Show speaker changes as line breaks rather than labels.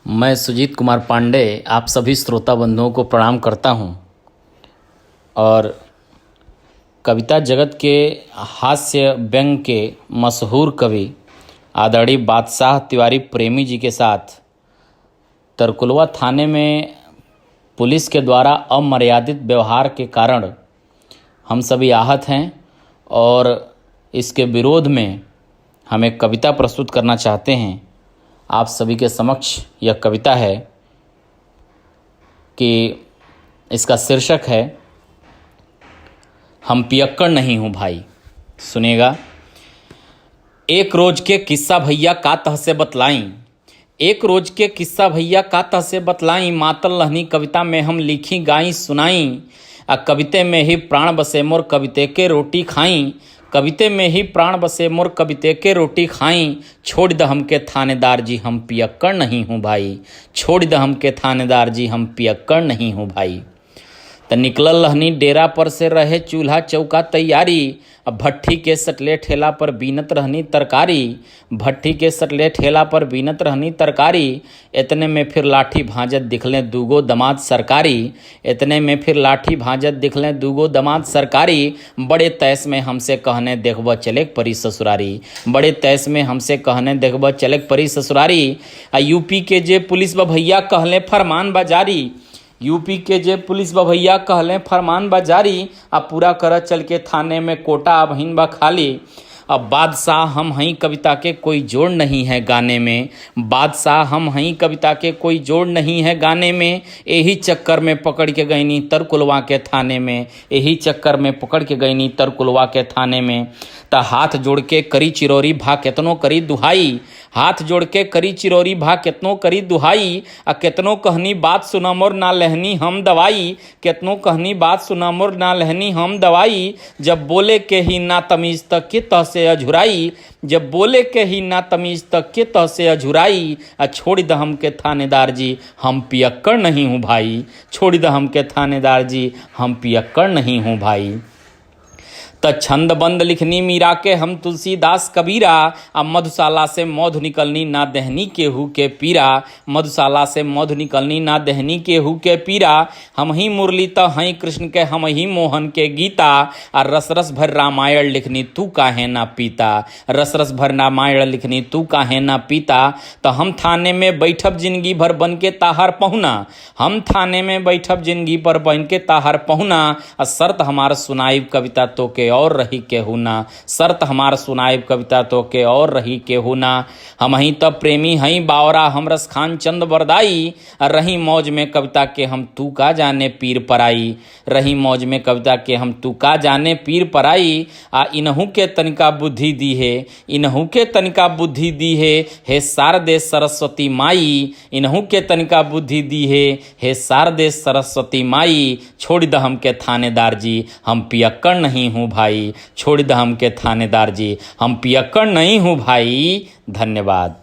मैं सुजीत कुमार पांडे आप सभी श्रोता बंधुओं को प्रणाम करता हूं और कविता जगत के हास्य व्यंग के मशहूर कवि आदरणीय बादशाह तिवारी प्रेमी जी के साथ तरकुलवा थाने में पुलिस के द्वारा अमर्यादित व्यवहार के कारण हम सभी आहत हैं और इसके विरोध में हम एक कविता प्रस्तुत करना चाहते हैं। आप सभी के समक्ष यह कविता है कि इसका शीर्षक है हम पियक्कड़ नहीं हूँ भाई। सुनिएगा। एक रोज के किस्सा भैया का तह से बतलाई, एक रोज के किस्सा भैया का तह से बतलाई, मातल लहनी कविता में हम लिखी गाई सुनाई, आ कविते में ही प्राण बसे मोर कविते के रोटी खाई, कविते में ही प्राण बसे मोर कविते के रोटी खाई, छोड़ द हमके थानेदार जी हम पियक्कड़ नहीं हूँ भाई, छोड़ द हमके थानेदार जी हम पियक्कड़ नहीं हूँ भाई। त निकलल लहनी डेरा पर से रहे चूल्हा चौका तैयारी, अब भट्ठी के सटले ठेला पर बीनत रहनी तरकारी, भट्ठी के सटले ठेला पर बीनत रहनी तरकारी, इतने में फिर लाठी भांजत दिखलें दूगो दमाद सरकारी, इतने में फिर लाठी भांजत दिखलें दूगो दमाद सरकारी, बड़े तैस में हमसे कहने देखब चलेक परी ससुरारी, बड़े तैस में हमसे कहने देखब चलेक परी ससुरारी। यूपी के जे पुलिस भैया कहले फरमान बाजारी, यूपी के जे पुलिस भैया कहले फरमान बाजारी, अब पूरा कर चल के थाने में कोटा अब हिन बा खाली। अब बादशाह हम हई कविता के कोई जोड़ नहीं है गाने में, बादशाह हम हई कविता के कोई जोड़ नहीं है गाने में, यही चक्कर में पकड़ के गईनी तरकुलवा के थाने में, यही चक्कर में पकड़ के गईनी तरकुलवा के थाने में। त हाथ जोड़ के करी चिरौरी भा केतनो करी दुहाई, हाथ जोड़ के करी चिरौरी भा केतनो करी दुहाई, आ केतनो कहनी बात सुना मोर ना लहनी हम दवाई, केतनो कहनी बात सुना मोर ना लहनी हम दवाई, जब बोले के ही ना तमीज तक के तह से अझुराई, जब बोले के ही ना तमीज तक के तह से अझुराई, आ छोड़ द हमके थानेदार जी हम पियक्कड़ नहीं हूँ भाई, छोड़ द हमके थानेदार जी हम पियक्कड़ नहीं हूँ भाई। त छंद बंद लिखनी मीरा के हम तुलसीदास कबीरा, अब मधुशाला से मधु निकलनी ना दहनी केहू के पीरा, मधुशाला से मधु निकलनी ना दहनी केहू के पीरा, हम ही मुरली त हई कृष्ण के हम ही मोहन के गीता, और रस रस भर रामायण लिखनी तू काहे ना पीता, रस रस भर रामायण लिखनी तू काहे ना पीता। तो हम थाने में बैठब जिंदगी भर बन के ताहार पहुना, हम थाने में बैठब जिंदगी पर बन के ताहार पहुना, और शर्त हमार सुनाई कविता तो के और रही केहू ना, शर्त हमार सुनाइब कविता तो के और रही केहू ना। हम ही तब प्रेमी हई बावरा हम रस खान चंद बरदाई, रही मौज में कविता के हम तू का जाने पीर पराई, रही मौज में कविता के हम तू का जाने पीर पराई। आ इनहू के तनिका बुद्धि दी है, इनहू के तनिका बुद्धि दी है, हे शारदे सरस्वती माई, इनहू के तनिका बुद्धि दी है, हे शारदे सरस्वती माई, छोड़ द हमके थानेदार जी हम पियक्कड़ नहीं हूँ भाई, छोड़ द हमके थानेदार जी हम पियक्कड़ नहीं हूँ भाई। धन्यवाद।